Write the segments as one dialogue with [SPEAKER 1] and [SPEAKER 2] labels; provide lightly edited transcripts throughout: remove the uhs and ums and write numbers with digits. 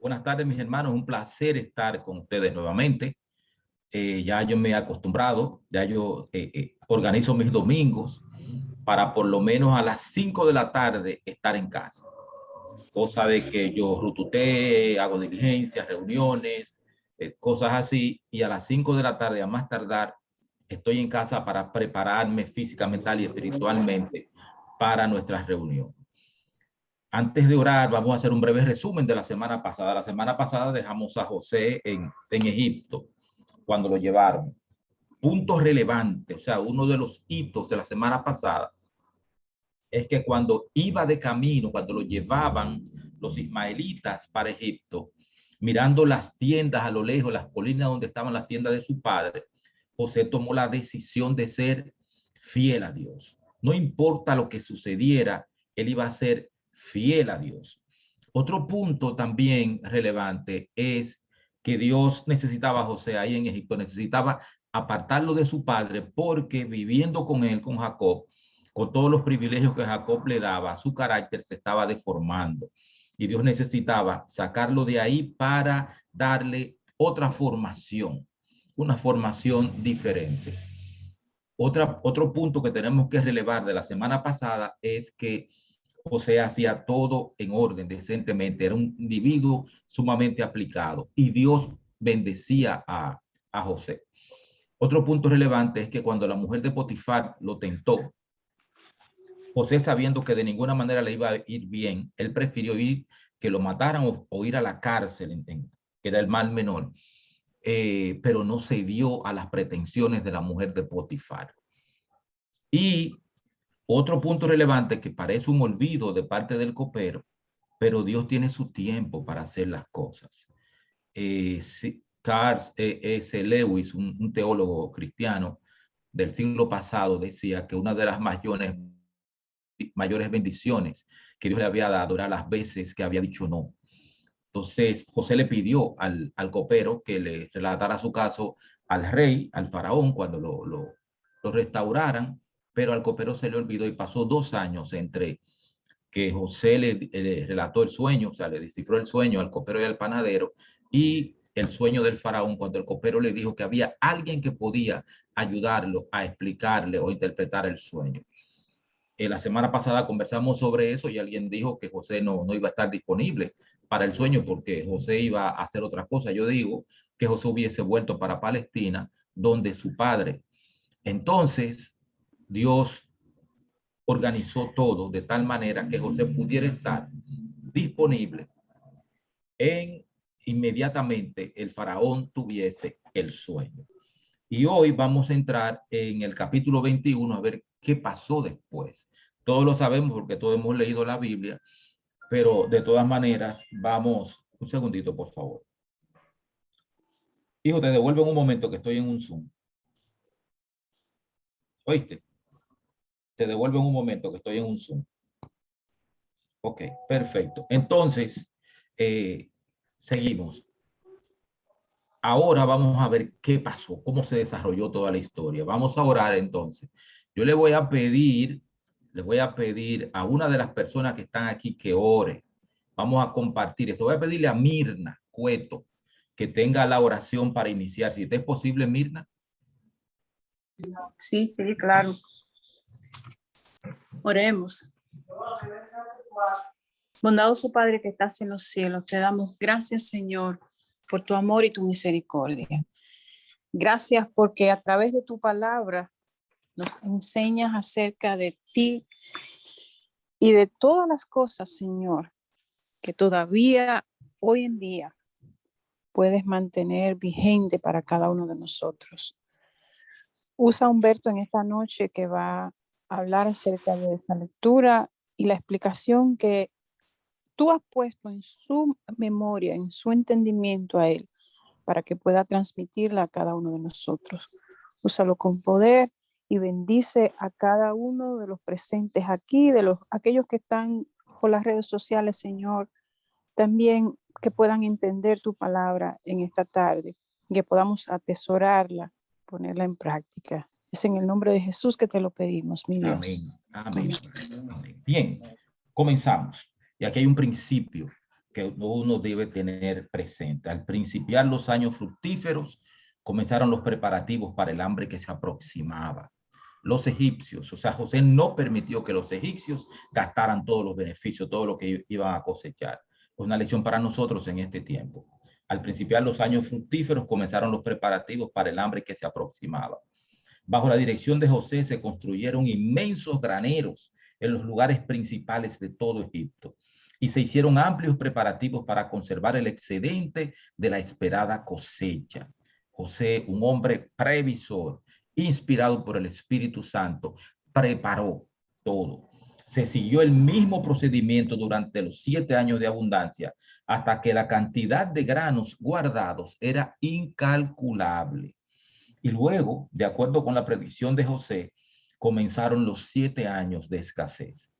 [SPEAKER 1] Buenas tardes, mis hermanos. Un placer estar con ustedes nuevamente. Ya yo me he acostumbrado, ya yo organizo mis domingos para por lo menos a las 5 de la tarde estar en casa. Cosa de que yo rututee, hago diligencias, reuniones, cosas así. Y a las 5 de la tarde, a más tardar, estoy en casa para prepararme física, mental y espiritualmente para nuestras reuniones. Antes de orar, vamos a hacer un breve resumen de la semana pasada. La semana pasada dejamos a José en Egipto cuando lo llevaron. Punto relevante, o sea, uno de los hitos de la semana pasada es que cuando iba de camino, cuando lo llevaban los ismaelitas para Egipto, mirando las tiendas a lo lejos, las colinas donde estaban las tiendas de su padre, José tomó la decisión de ser fiel a Dios. No importa lo que sucediera, él iba a ser fiel a Dios. Otro punto también relevante es que Dios necesitaba a José ahí en Egipto, necesitaba apartarlo de su padre porque viviendo con él, con Jacob, con todos los privilegios que Jacob le daba, su carácter se estaba deformando. Y Dios necesitaba sacarlo de ahí para darle otra formación, una formación diferente. Otro punto que tenemos que relevar de la semana pasada es que José hacía todo en orden, decentemente. Era un individuo sumamente aplicado y Dios bendecía a José. Otro punto relevante es que cuando la mujer de Potifar lo tentó, José, sabiendo que de ninguna manera le iba a ir bien, él prefirió ir, que lo mataran o ir a la cárcel, que era el mal menor, pero no cedió a las pretensiones de la mujer de Potifar. Y otro punto relevante que parece un olvido de parte del copero, pero Dios tiene su tiempo para hacer las cosas. Carl S. Lewis, un teólogo cristiano del siglo pasado, decía que una de las mayores bendiciones que Dios le había dado era las veces que había dicho no. Entonces, José le pidió al copero que le relatara su caso al rey, al faraón, cuando lo restauraran, pero al copero se le olvidó y pasó 2 años entre que José le relató el sueño, o sea, le descifró el sueño al copero y al panadero, y el sueño del faraón, cuando el copero le dijo que había alguien que podía ayudarlo a explicarle o interpretar el sueño. La semana pasada conversamos sobre eso y alguien dijo que José no iba a estar disponible para el sueño porque José iba a hacer otra cosa. Yo digo que José hubiese vuelto para Palestina, donde su padre. Entonces, Dios organizó todo de tal manera que José pudiera estar disponible en inmediatamente el faraón tuviese el sueño. Y hoy vamos a entrar en el capítulo 21 a ver qué pasó después. Todos lo sabemos porque todos hemos leído la Biblia, pero de todas maneras vamos, un segundito por favor. Hijo, te devuelvo en un momento que estoy en un Zoom. ¿Oíste? Te devuelvo en un momento que estoy en un Zoom. Ok, perfecto. Entonces, seguimos. Ahora vamos a ver qué pasó, cómo se desarrolló toda la historia. Vamos a orar entonces. Yo le voy a pedir a una de las personas que están aquí que ore. Vamos a compartir esto. Voy a pedirle a Mirna Cueto que tenga la oración para iniciar. Si te es posible, Mirna.
[SPEAKER 2] Sí, sí, claro. Oremos. Bondadoso Padre que estás en los cielos, te damos gracias, Señor, por tu amor y tu misericordia. Gracias porque a través de tu palabra nos enseñas acerca de ti y de todas las cosas, Señor, que todavía hoy en día puedes mantener vigente para cada uno de nosotros. Usa a Humberto en esta noche que va a hablar acerca de esta lectura y la explicación que tú has puesto en su memoria, en su entendimiento a él, para que pueda transmitirla a cada uno de nosotros. Úsalo con poder y bendice a cada uno de los presentes aquí, de aquellos que están por las redes sociales, Señor, también que puedan entender tu palabra en esta tarde, que podamos atesorarla, ponerla en práctica. Es en el nombre de Jesús que te lo pedimos, mi Dios.
[SPEAKER 1] Amén. Amén. Amén. Bien, comenzamos. Y aquí hay un principio. que uno debe tener presente. Al principiar los años fructíferos, comenzaron los preparativos para el hambre que se aproximaba. Los egipcios, o sea, José no permitió que los egipcios gastaran todos los beneficios, todo lo que iban a cosechar. Es una lección para nosotros en este tiempo. Al principiar los años fructíferos, comenzaron los preparativos para el hambre que se aproximaba. Bajo la dirección de José se construyeron inmensos graneros en los lugares principales de todo Egipto y se hicieron amplios preparativos para conservar el excedente de la esperada cosecha. José, un hombre previsor, inspirado por el Espíritu Santo, preparó todo. Se siguió el mismo procedimiento durante los 7 años de abundancia hasta que la cantidad de granos guardados era incalculable. Y luego, de acuerdo con la predicción de José, comenzaron los 7 años de escasez.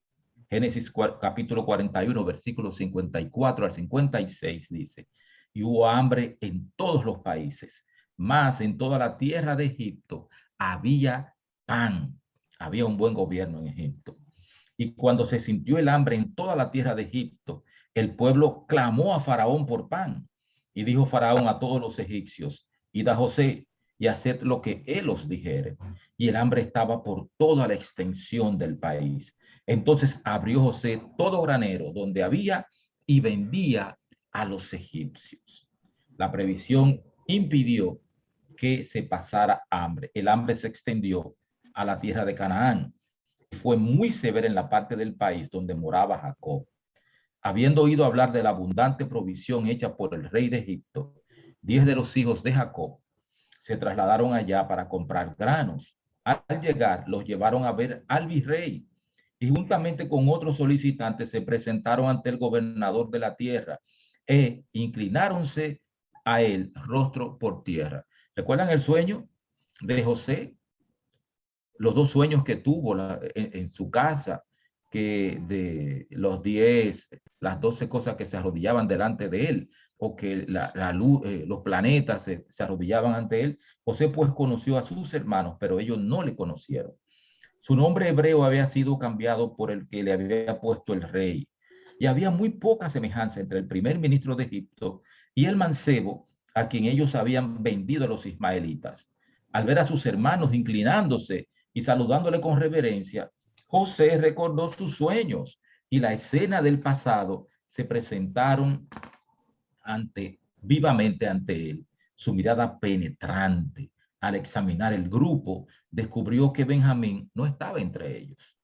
[SPEAKER 1] Génesis capítulo 41, versículos 54 al 56 dice, y hubo hambre en todos los países, mas en toda la tierra de Egipto había pan. Había un buen gobierno en Egipto. Y cuando se sintió el hambre en toda la tierra de Egipto, el pueblo clamó a Faraón por pan. Y dijo Faraón a todos los egipcios, id a José y haced lo que él os dijere. Y el hambre estaba por toda la extensión del país. Entonces abrió José todo granero donde había y vendía a los egipcios. La previsión impidió que se pasara hambre. El hambre se extendió a la tierra de Canaán. Fue muy severa en la parte del país donde moraba Jacob. Habiendo oído hablar de la abundante provisión hecha por el rey de Egipto, 10 de los hijos de Jacob se trasladaron allá para comprar granos. Al llegar, los llevaron a ver al virrey y juntamente con otros solicitantes se presentaron ante el gobernador de la tierra e inclináronse a él rostro por tierra. ¿Recuerdan el sueño de José? Los 2 sueños que tuvo en su casa, que de los 10, las 12 cosas que se arrodillaban delante de él, o que la luz, los planetas se arrodillaban ante él. José pues conoció a sus hermanos, pero ellos no le conocieron. Su nombre hebreo había sido cambiado por el que le había puesto el rey. Y había muy poca semejanza entre el primer ministro de Egipto y el mancebo a quien ellos habían vendido a los ismaelitas. Al ver a sus hermanos inclinándose y saludándole con reverencia, José recordó sus sueños y la escena del pasado se presentaron vivamente ante él. Su mirada penetrante al examinar el grupo descubrió que Benjamín no estaba entre ellos.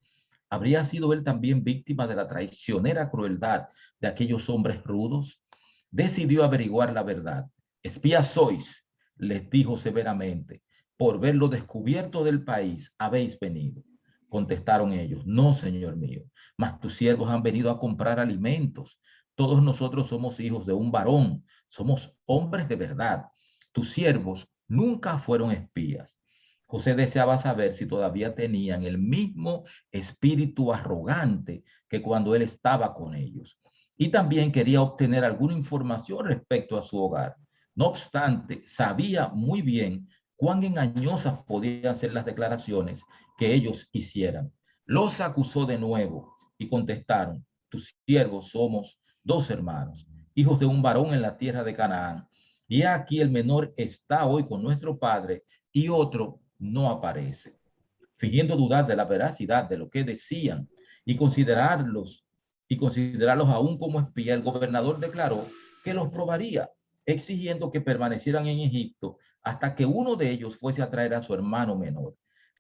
[SPEAKER 1] ¿Habría sido él también víctima de la traicionera crueldad de aquellos hombres rudos? Decidió averiguar la verdad. Espías sois, les dijo severamente, por ver lo descubierto del país habéis venido. Contestaron ellos, no, señor mío, mas tus siervos han venido a comprar alimentos. Todos nosotros somos hijos de un varón, somos hombres de verdad. Tus siervos nunca fueron espías. José deseaba saber si todavía tenían el mismo espíritu arrogante que cuando él estaba con ellos. Y también quería obtener alguna información respecto a su hogar. No obstante, sabía muy bien cuán engañosas podían ser las declaraciones que ellos hicieran. Los acusó de nuevo y contestaron, tus siervos somos 2 hermanos, hijos de un varón en la tierra de Canaán. Y aquí el menor está hoy con nuestro padre y otro no aparece. Fingiendo dudar de la veracidad de lo que decían y considerarlos aún como espía, el gobernador declaró que los probaría, exigiendo que permanecieran en Egipto hasta que uno de ellos fuese a traer a su hermano menor.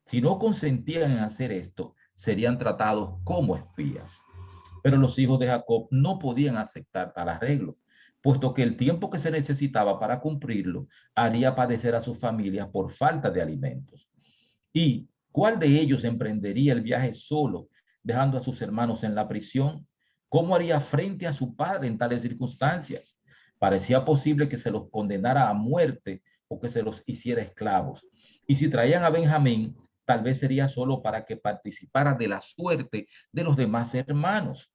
[SPEAKER 1] Si no consentían en hacer esto, serían tratados como espías. Pero los hijos de Jacob no podían aceptar tal arreglo, puesto que el tiempo que se necesitaba para cumplirlo haría padecer a sus familias por falta de alimentos. ¿Y cuál de ellos emprendería el viaje solo, dejando a sus hermanos en la prisión? ¿Cómo haría frente a su padre en tales circunstancias? Parecía posible que se los condenara a muerte o que se los hiciera esclavos. Y si traían a Benjamín, tal vez sería solo para que participara de la suerte de los demás hermanos.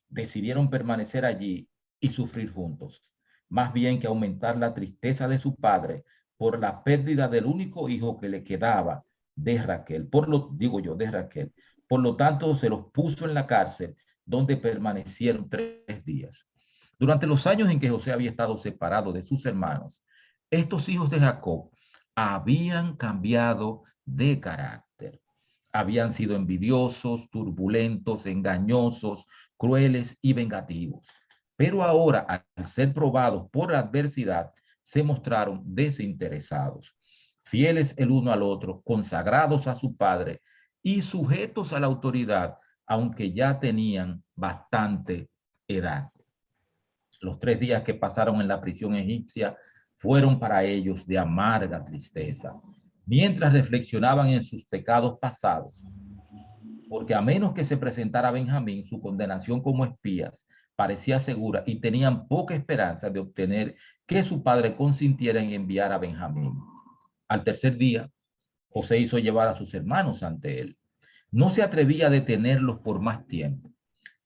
[SPEAKER 1] Decidieron permanecer allí y sufrir juntos, más bien que aumentar la tristeza de su padre por la pérdida del único hijo que le quedaba de Raquel. De Raquel. Por lo tanto, se los puso en la cárcel, donde permanecieron 3 días. Durante los años en que José había estado separado de sus hermanos, estos hijos de Jacob habían cambiado de carácter. Habían sido envidiosos, turbulentos, engañosos, crueles y vengativos. Pero ahora, al ser probados por la adversidad, se mostraron desinteresados, fieles el uno al otro, consagrados a su padre y sujetos a la autoridad, aunque ya tenían bastante edad. Los 3 días que pasaron en la prisión egipcia fueron para ellos de amarga tristeza, mientras reflexionaban en sus pecados pasados, porque a menos que se presentara Benjamín, su condenación como espías parecía segura y tenían poca esperanza de obtener que su padre consintiera en enviar a Benjamín. Al tercer día, José hizo llevar a sus hermanos ante él. No se atrevía a detenerlos por más tiempo.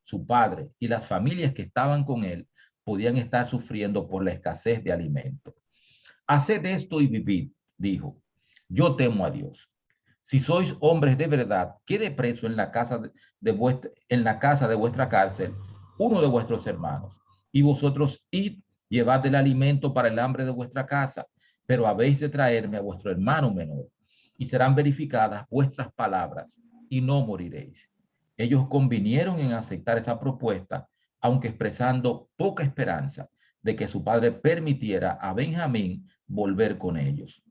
[SPEAKER 1] Su padre y las familias que estaban con él podían estar sufriendo por la escasez de alimento. Haced esto y vivid, dijo. Yo temo a Dios. Si sois hombres de verdad, quede preso en la casa de vuestra cárcel uno de vuestros hermanos, y vosotros id, llevad el alimento para el hambre de vuestra casa, pero habéis de traerme a vuestro hermano menor, y serán verificadas vuestras palabras, y no moriréis. Ellos convinieron en aceptar esa propuesta, aunque expresando poca esperanza de que su padre permitiera a Benjamín volver con ellos.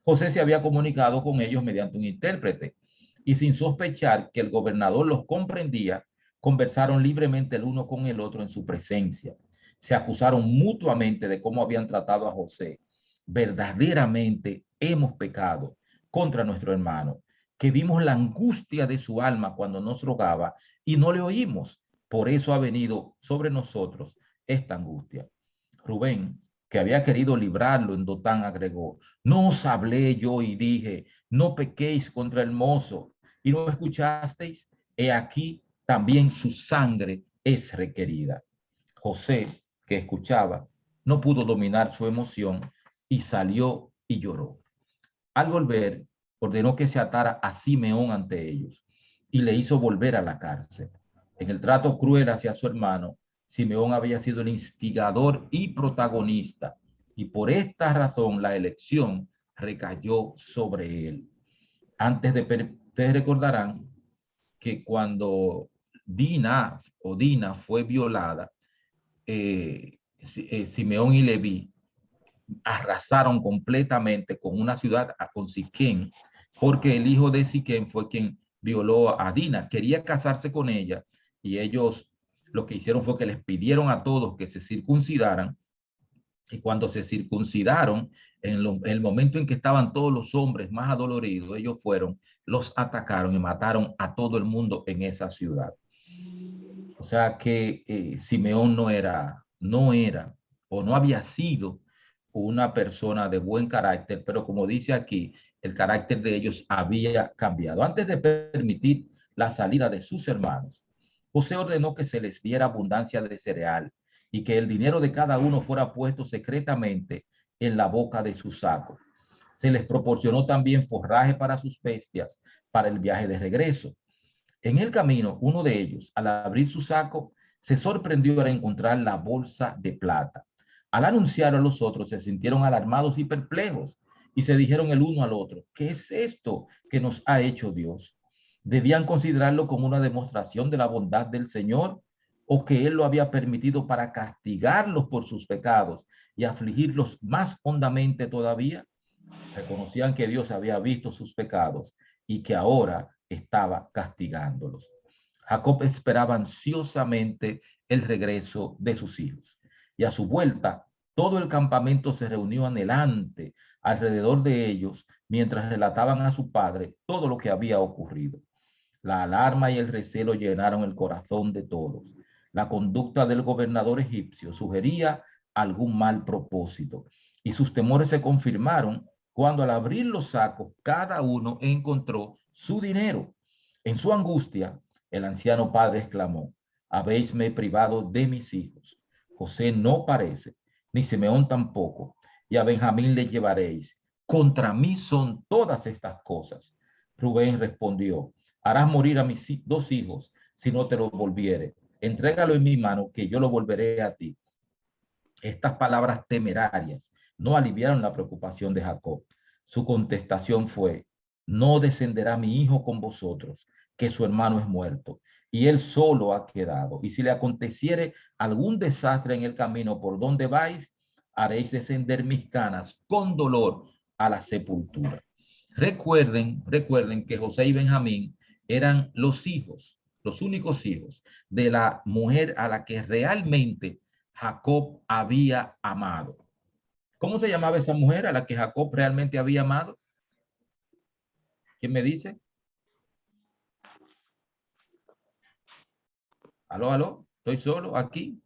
[SPEAKER 1] José se había comunicado con ellos mediante un intérprete y sin sospechar que el gobernador los comprendía, conversaron libremente el uno con el otro en su presencia. Se acusaron mutuamente de cómo habían tratado a José. Verdaderamente hemos pecado contra nuestro hermano, que vimos la angustia de su alma cuando nos rogaba y no le oímos. Por eso ha venido sobre nosotros esta angustia. Rubén, que había querido librarlo en Dotán, agregó: no os hablé yo y dije, no pequéis contra el mozo, y no escuchasteis. He aquí, también su sangre es requerida. José, que escuchaba, no pudo dominar su emoción y salió y lloró. Al volver, ordenó que se atara a Simeón ante ellos y le hizo volver a la cárcel. En el trato cruel hacia su hermano, Simeón había sido el instigador y protagonista, y por esta razón la elección recayó sobre él. Antes de ustedes recordarán que cuando Dina fue violada, Simeón y Leví arrasaron completamente con una ciudad, con Siquén, porque el hijo de Siquén fue quien violó a Dina. Quería casarse con ella y ellos lo que hicieron fue que les pidieron a todos que se circuncidaran, y cuando se circuncidaron, en el momento en que estaban todos los hombres más adoloridos, ellos fueron, los atacaron y mataron a todo el mundo en esa ciudad. O sea que Simeón no era o no había sido una persona de buen carácter, pero como dice aquí, el carácter de ellos había cambiado. Antes de permitir la salida de sus hermanos, José ordenó que se les diera abundancia de cereal y que el dinero de cada uno fuera puesto secretamente en la boca de su saco. Se les proporcionó también forraje para sus bestias para el viaje de regreso. En el camino, uno de ellos, al abrir su saco, se sorprendió al encontrar la bolsa de plata. Al anunciar a los otros, se sintieron alarmados y perplejos y se dijeron el uno al otro: ¿qué es esto que nos ha hecho Dios? ¿Debían considerarlo como una demostración de la bondad del Señor, o que Él lo había permitido para castigarlos por sus pecados y afligirlos más hondamente todavía? Reconocían que Dios había visto sus pecados y que ahora estaba castigándolos. Jacob esperaba ansiosamente el regreso de sus hijos, y a su vuelta todo el campamento se reunió anhelante alrededor de ellos mientras relataban a su padre todo lo que había ocurrido. La alarma y el recelo llenaron el corazón de todos. La conducta del gobernador egipcio sugería algún mal propósito, y sus temores se confirmaron cuando, al abrir los sacos, cada uno encontró su dinero. En su angustia, el anciano padre exclamó: habéisme privado de mis hijos. José no parece, ni Simeón tampoco, y a Benjamín le llevaréis. Contra mí son todas estas cosas. Rubén respondió: harás morir a mis 2 hijos si no te lo volviere. Entrégalo en mi mano, que yo lo volveré a ti. Estas palabras temerarias no aliviaron la preocupación de Jacob. Su contestación fue: no descenderá mi hijo con vosotros, que su hermano es muerto, y él solo ha quedado. Y si le aconteciere algún desastre en el camino por donde vais, haréis descender mis canas con dolor a la sepultura. Recuerden que José y Benjamín eran los únicos hijos de la mujer a la que realmente Jacob había amado. ¿Cómo se llamaba esa mujer a la que Jacob realmente había amado? ¿Quién me dice? Aló, aló, estoy solo aquí.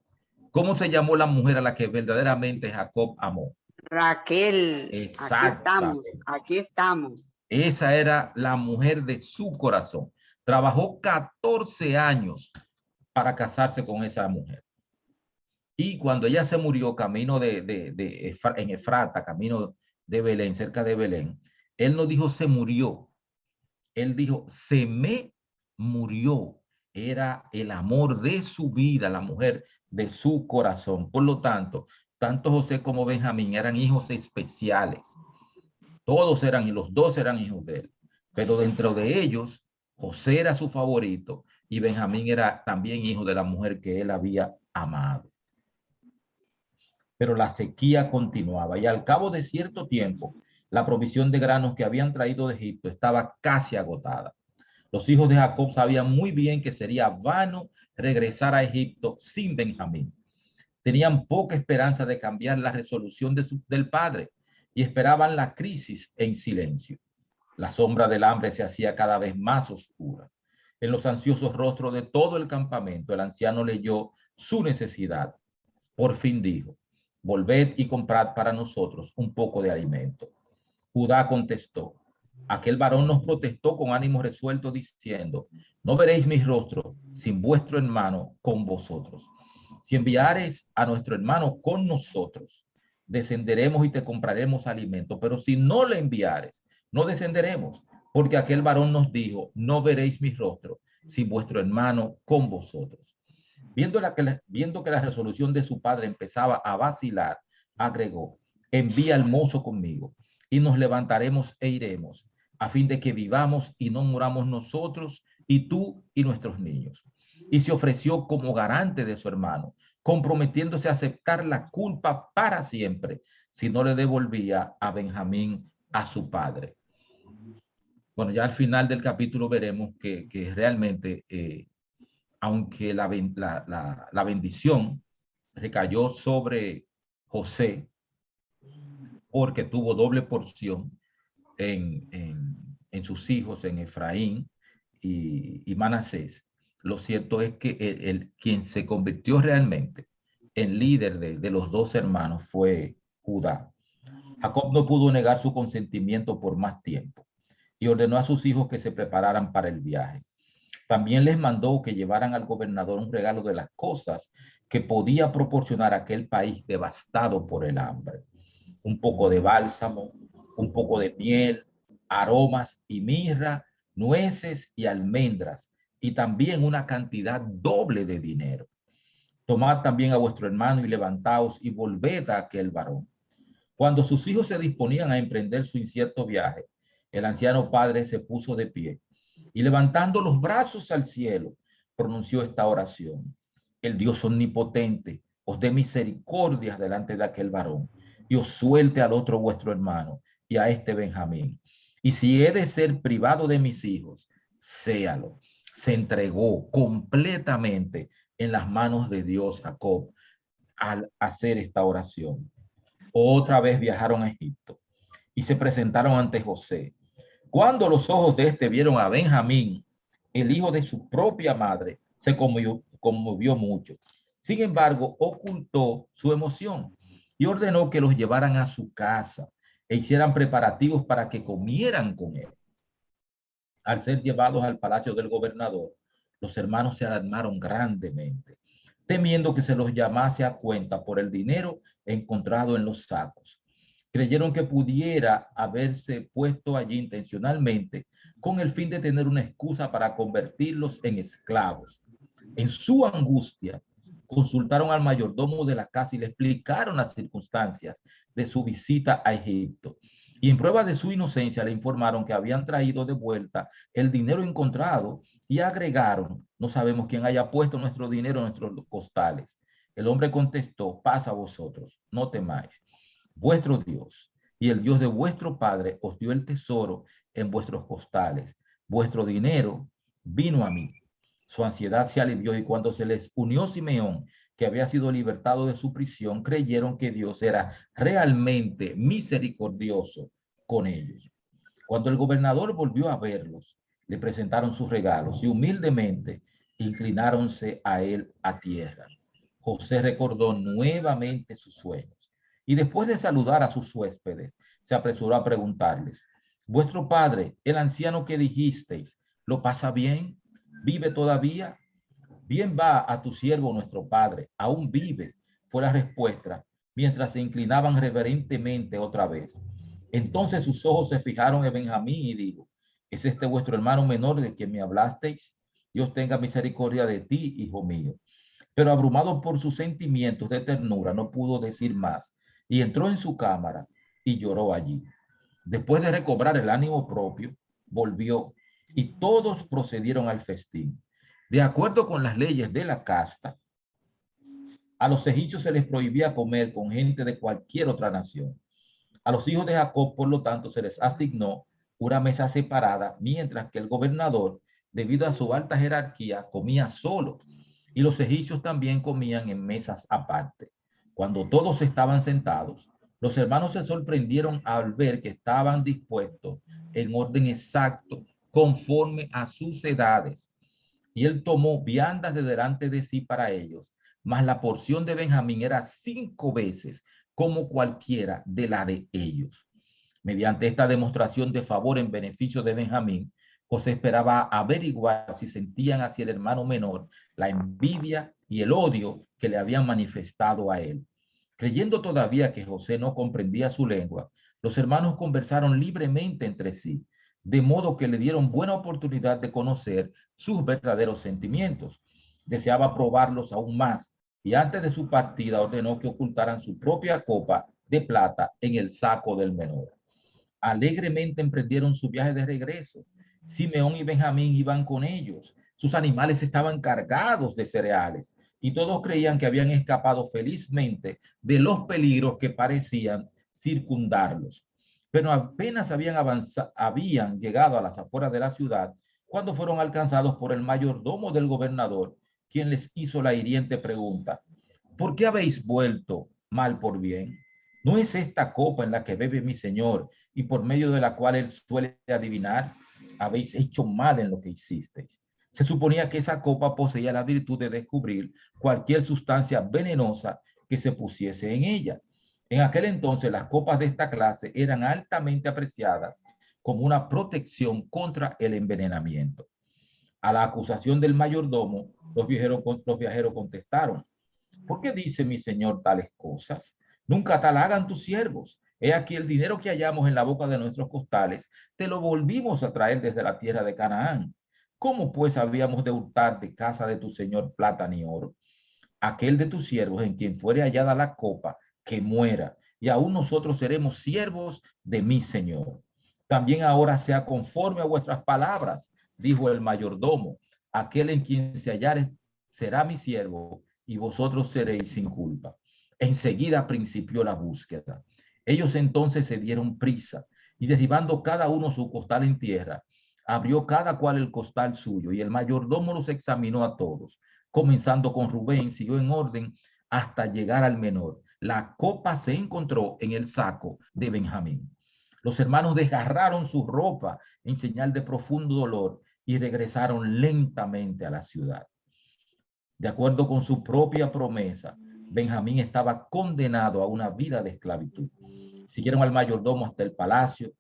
[SPEAKER 1] ¿Cómo se llamó la mujer a la que verdaderamente Jacob amó?
[SPEAKER 3] Raquel,
[SPEAKER 1] Exactamente.
[SPEAKER 3] aquí estamos.
[SPEAKER 1] Esa era la mujer de su corazón. Trabajó 14 años para casarse con esa mujer. Y cuando ella se murió camino en Efrata, camino de Belén, cerca de Belén, él no dijo se murió, él dijo se me murió. Era el amor de su vida, la mujer de su corazón. Por lo tanto, tanto José como Benjamín eran hijos especiales. Todos eran, y los dos eran hijos de él. Pero dentro de ellos, José era su favorito y Benjamín era también hijo de la mujer que él había amado. Pero la sequía continuaba y al cabo de cierto tiempo, la provisión de granos que habían traído de Egipto estaba casi agotada. Los hijos de Jacob sabían muy bien que sería vano regresar a Egipto sin Benjamín. Tenían poca esperanza de cambiar la resolución del padre y esperaban la crisis en silencio. La sombra del hambre se hacía cada vez más oscura. En los ansiosos rostros de todo el campamento, el anciano leyó su necesidad. Por fin dijo: volved y comprad para nosotros un poco de alimento. Judá contestó: aquel varón nos protestó con ánimo resuelto, diciendo: no veréis mi rostro sin vuestro hermano con vosotros. Si enviares a nuestro hermano con nosotros, descenderemos y te compraremos alimento, pero si no le enviares, no descenderemos, porque aquel varón nos dijo: no veréis mi rostro sin vuestro hermano con vosotros. Viendo que la resolución de su padre empezaba a vacilar, agregó: envía al mozo conmigo y nos levantaremos e iremos, a fin de que vivamos y no muramos nosotros y tú y nuestros niños. Y se ofreció como garante de su hermano, comprometiéndose a aceptar la culpa para siempre si no le devolvía a Benjamín a su padre. Bueno, ya al final del capítulo veremos que realmente, aunque la bendición recayó sobre José, porque tuvo doble porción en sus hijos, en Efraín y Manasés, lo cierto es que quien se convirtió realmente en líder de los dos hermanos fue Judá. Jacob no pudo negar su consentimiento por más tiempo y ordenó a sus hijos que se prepararan para el viaje. También les mandó que llevaran al gobernador un regalo de las cosas que podía proporcionar aquel país devastado por el hambre: un poco de bálsamo, un poco de miel, aromas y mirra, nueces y almendras, y también una cantidad doble de dinero. Tomad también a vuestro hermano y levantaos y volved a aquel varón. Cuando sus hijos se disponían a emprender su incierto viaje, el anciano padre se puso de pie y, levantando los brazos al cielo, pronunció esta oración: el Dios omnipotente os dé misericordias delante de aquel varón y os suelte al otro vuestro hermano y a este Benjamín. Y si he de ser privado de mis hijos, séalo. Se entregó completamente en las manos de Dios Jacob al hacer esta oración. Otra vez viajaron a Egipto y se presentaron ante José. Cuando los ojos de este vieron a Benjamín, el hijo de su propia madre, se conmovió mucho. Sin embargo, ocultó su emoción y ordenó que los llevaran a su casa e hicieran preparativos para que comieran con él. Al ser llevados al palacio del gobernador, los hermanos se alarmaron grandemente, temiendo que se los llamase a cuenta por el dinero encontrado en los sacos. Creyeron que pudiera haberse puesto allí intencionalmente con el fin de tener una excusa para convertirlos en esclavos. En su angustia, consultaron al mayordomo de la casa y le explicaron las circunstancias de su visita a Egipto. Y en prueba de su inocencia le informaron que habían traído de vuelta el dinero encontrado y agregaron: no sabemos quién haya puesto nuestro dinero en nuestros costales. El hombre contestó: paz a vosotros, no temáis. Vuestro Dios y el Dios de vuestro padre os dio el tesoro en vuestros costales. Vuestro dinero vino a mí. Su ansiedad se alivió y cuando se les unió Simeón, que había sido libertado de su prisión, creyeron que Dios era realmente misericordioso con ellos. Cuando el gobernador volvió a verlos, le presentaron sus regalos y humildemente inclináronse a él a tierra. José recordó nuevamente sus sueños y después de saludar a sus huéspedes, se apresuró a preguntarles: ¿vuestro padre, el anciano que dijisteis, lo pasa bien? ¿Vive todavía? Bien va a tu siervo nuestro padre, aún vive, fue la respuesta, mientras se inclinaban reverentemente otra vez. Entonces sus ojos se fijaron en Benjamín y dijo: ¿es este vuestro hermano menor de quien me hablasteis? Dios tenga misericordia de ti, hijo mío. Pero abrumado por sus sentimientos de ternura, no pudo decir más y entró en su cámara y lloró allí. Después de recobrar el ánimo propio, volvió y todos procedieron al festín. De acuerdo con las leyes de la casta, a los egipcios se les prohibía comer con gente de cualquier otra nación. A los hijos de Jacob, por lo tanto, se les asignó una mesa separada, mientras que el gobernador, debido a su alta jerarquía, comía solo, y los egipcios también comían en mesas aparte. Cuando todos estaban sentados, los hermanos se sorprendieron al ver que estaban dispuestos en orden exacto, conforme a sus edades. Y él tomó viandas de delante de sí para ellos, mas la porción de Benjamín era 5 veces como cualquiera de la de ellos. Mediante esta demostración de favor en beneficio de Benjamín, José esperaba averiguar si sentían hacia el hermano menor la envidia y el odio que le habían manifestado a él. Creyendo todavía que José no comprendía su lengua, los hermanos conversaron libremente entre sí, de modo que le dieron buena oportunidad de conocer sus verdaderos sentimientos. Deseaba probarlos aún más y antes de su partida ordenó que ocultaran su propia copa de plata en el saco del menor. Alegremente emprendieron su viaje de regreso. Simeón y Benjamín iban con ellos. Sus animales estaban cargados de cereales y todos creían que habían escapado felizmente de los peligros que parecían circundarlos. Pero apenas habían llegado a las afueras de la ciudad cuando fueron alcanzados por el mayordomo del gobernador, quien les hizo la hiriente pregunta: ¿por qué habéis vuelto mal por bien? ¿No es esta copa en la que bebe mi señor y por medio de la cual él suele adivinar? Habéis hecho mal en lo que hicisteis. Se suponía que esa copa poseía la virtud de descubrir cualquier sustancia venenosa que se pusiese en ella. En aquel entonces las copas de esta clase eran altamente apreciadas como una protección contra el envenenamiento. A la acusación del mayordomo, los viajeros contestaron: ¿por qué dice mi señor tales cosas? Nunca tal hagan tus siervos. He aquí el dinero que hallamos en la boca de nuestros costales, te lo volvimos a traer desde la tierra de Canaán. ¿Cómo pues habíamos de hurtar de casa de tu señor plata ni oro? Aquel de tus siervos en quien fuere hallada la copa, que muera, y aún nosotros seremos siervos de mi señor. También ahora sea conforme a vuestras palabras, dijo el mayordomo. Aquel en quien se hallare será mi siervo, y vosotros seréis sin culpa. Enseguida principió la búsqueda. Ellos entonces se dieron prisa y derribando cada uno su costal en tierra, abrió cada cual el costal suyo y el mayordomo los examinó a todos. Comenzando con Rubén, siguió en orden hasta llegar al menor. La copa se encontró en el saco de Benjamín. Los hermanos desgarraron su ropa en señal de profundo dolor y regresaron lentamente a la ciudad. De acuerdo con su propia promesa, Benjamín estaba condenado a una vida de esclavitud. Siguieron al mayordomo hasta el palacio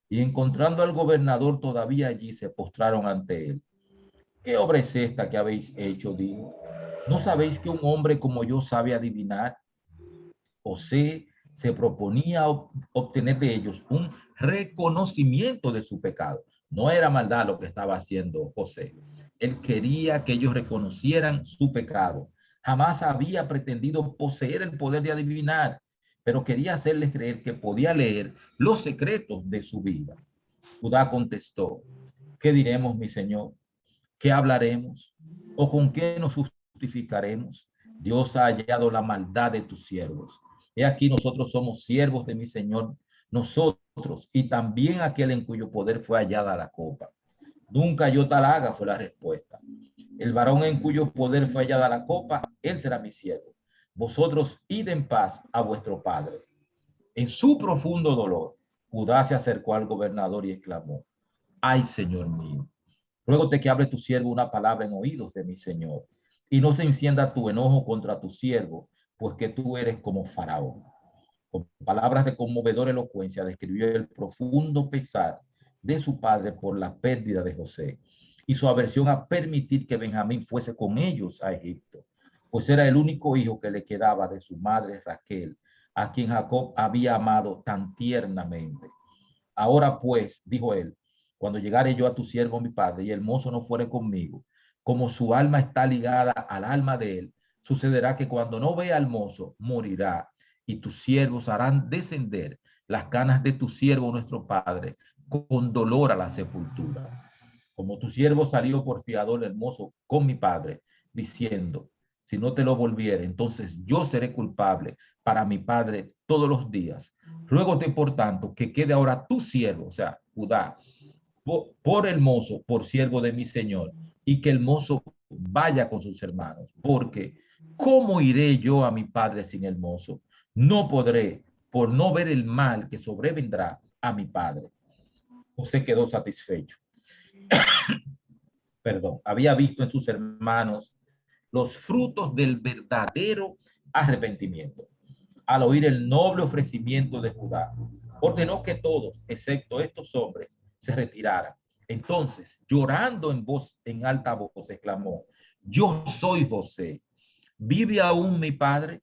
[SPEAKER 1] y encontrando al gobernador todavía allí, se postraron ante él. ¿Qué obra es esta que habéis hecho? Dijo. ¿No sabéis que un hombre como yo sabe adivinar? José se proponía obtener de ellos un reconocimiento de su pecado. No era maldad lo que estaba haciendo José. Él quería que ellos reconocieran su pecado. Jamás había pretendido poseer el poder de adivinar, pero quería hacerles creer que podía leer los secretos de su vida. Judá contestó: ¿qué diremos, mi señor? ¿Qué hablaremos? ¿O con qué nos justificaremos? Dios ha hallado la maldad de tus siervos. He aquí, nosotros somos siervos de mi Señor, nosotros y también aquel en cuyo poder fue hallada la copa. Nunca yo tal haga, fue la respuesta. El varón en cuyo poder fue hallada la copa, él será mi siervo. Vosotros id en paz a vuestro padre. En su profundo dolor, Judá se acercó al gobernador y exclamó: ay, Señor mío, ruégote que hable tu siervo una palabra en oídos de mi señor, y no se encienda tu enojo contra tu siervo, pues que tú eres como Faraón. Con palabras de conmovedora elocuencia describió el profundo pesar de su padre por la pérdida de José y su aversión a permitir que Benjamín fuese con ellos a Egipto, pues era el único hijo que le quedaba de su madre Raquel, a quien Jacob había amado tan tiernamente. Ahora pues, dijo él, cuando llegare yo a tu siervo mi padre y el mozo no fuere conmigo, como su alma está ligada al alma de él, sucederá que cuando no vea al mozo, morirá, y tus siervos harán descender las canas de tu siervo nuestro padre con dolor a la sepultura. Como tu siervo salió por fiador el mozo con mi padre, diciendo: si no te lo volviere, entonces yo seré culpable para mi padre todos los días. Ruégote, por tanto, que quede ahora tu siervo, o sea, Judá, por el mozo, por siervo de mi señor, y que el mozo vaya con sus hermanos, porque ¿cómo iré yo a mi padre sin el mozo? No podré, por no ver el mal que sobrevendrá a mi padre. José quedó satisfecho. Perdón, había visto en sus hermanos los frutos del verdadero arrepentimiento. Al oír el noble ofrecimiento de Judá, ordenó que todos, excepto estos hombres, se retiraran. Entonces, llorando en alta voz, exclamó: yo soy José. ¿Vive aún mi padre?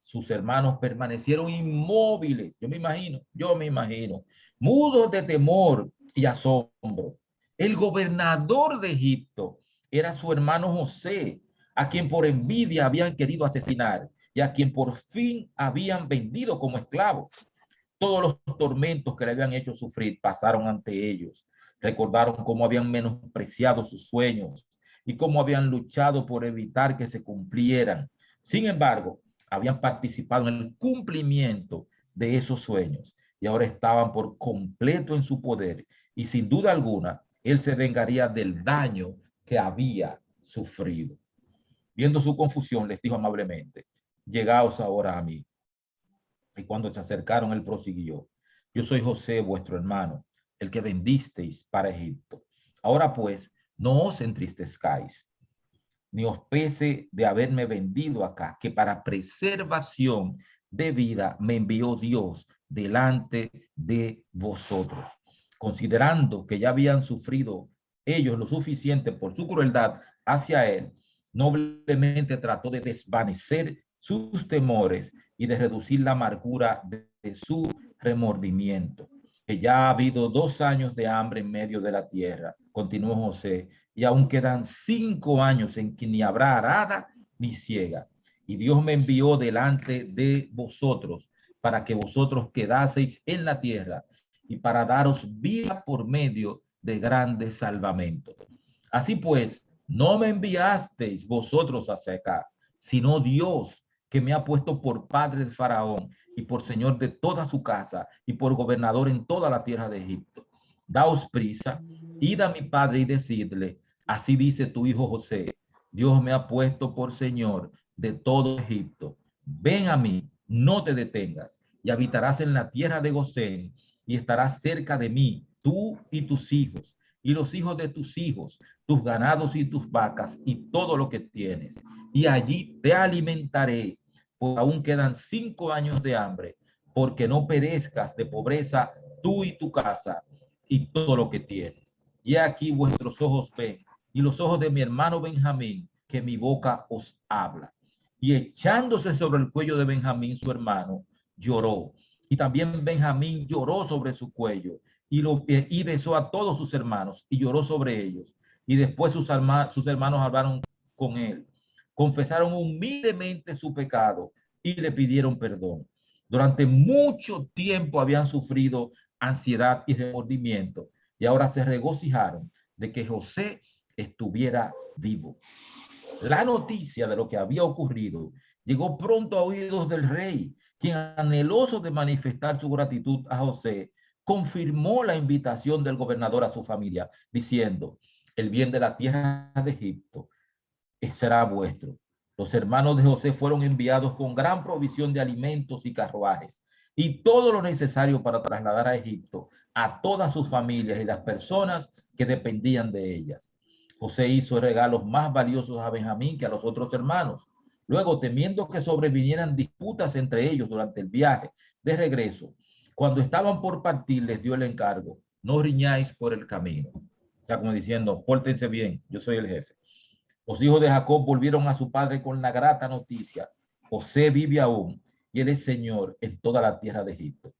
[SPEAKER 1] Sus hermanos permanecieron inmóviles. Yo me imagino, mudos de temor y asombro. El gobernador de Egipto era su hermano José, a quien por envidia habían querido asesinar y a quien por fin habían vendido como esclavo. Todos los tormentos que le habían hecho sufrir pasaron ante ellos. Recordaron cómo habían menospreciado sus sueños y cómo habían luchado por evitar que se cumplieran. Sin embargo, habían participado en el cumplimiento de esos sueños y ahora estaban por completo en su poder, y sin duda alguna él se vengaría del daño que había sufrido. Viendo su confusión, les dijo amablemente: llegaos ahora a mí. Y cuando se acercaron, él prosiguió: yo soy José, vuestro hermano, el que vendisteis para Egipto. Ahora pues, no os entristezcáis, ni os pese de haberme vendido acá, que para preservación de vida me envió Dios delante de vosotros. Considerando que ya habían sufrido ellos lo suficiente por su crueldad hacia él, noblemente trató de desvanecer sus temores y de reducir la amargura de su remordimiento. Que ya ha habido 2 años de hambre en medio de la tierra, continuó José, y aún quedan 5 años en que ni habrá arada ni siega. Y Dios me envió delante de vosotros para que vosotros quedaseis en la tierra y para daros vida por medio de grandes salvamentos. Así pues, no me enviasteis vosotros hacia acá, sino Dios, que me ha puesto por padre de Faraón y por señor de toda su casa y por gobernador en toda la tierra de Egipto. Daos prisa, id a mi padre y decidle: así dice tu hijo José, Dios me ha puesto por señor de todo Egipto. Ven a mí, no te detengas, y habitarás en la tierra de Gosén, y estarás cerca de mí, tú y tus hijos, y los hijos de tus hijos, tus ganados y tus vacas, y todo lo que tienes. Y allí te alimentaré, pues aún quedan 5 años de hambre, porque no perezcas de pobreza tú y tu casa, y todo lo que tienes. Y aquí vuestros ojos ven, y los ojos de mi hermano Benjamín, que mi boca os habla. Y echándose sobre el cuello de Benjamín, su hermano, lloró. Y también Benjamín lloró sobre su cuello, y besó a todos sus hermanos, y lloró sobre ellos. Y después sus hermanos hablaron con él. confesaron humildemente su pecado y le pidieron perdón. Durante mucho tiempo habían sufrido ansiedad y remordimiento y ahora se regocijaron de que José estuviera vivo. La noticia de lo que había ocurrido llegó pronto a oídos del rey, quien, anheloso de manifestar su gratitud a José, confirmó la invitación del gobernador a su familia, diciendo: el bien de la tierra de Egipto será vuestro. Los hermanos de José fueron enviados con gran provisión de alimentos y carruajes y todo lo necesario para trasladar a Egipto a todas sus familias y las personas que dependían de ellas. José hizo regalos más valiosos a Benjamín que a los otros hermanos. Luego, temiendo que sobrevinieran disputas entre ellos durante el viaje de regreso, cuando estaban por partir, les dio el encargo: no riñáis por el camino. O sea, como diciendo, pórtense bien, yo soy el jefe. Los hijos de Jacob volvieron a su padre con la grata noticia: José vive aún y él es señor en toda la tierra de Egipto.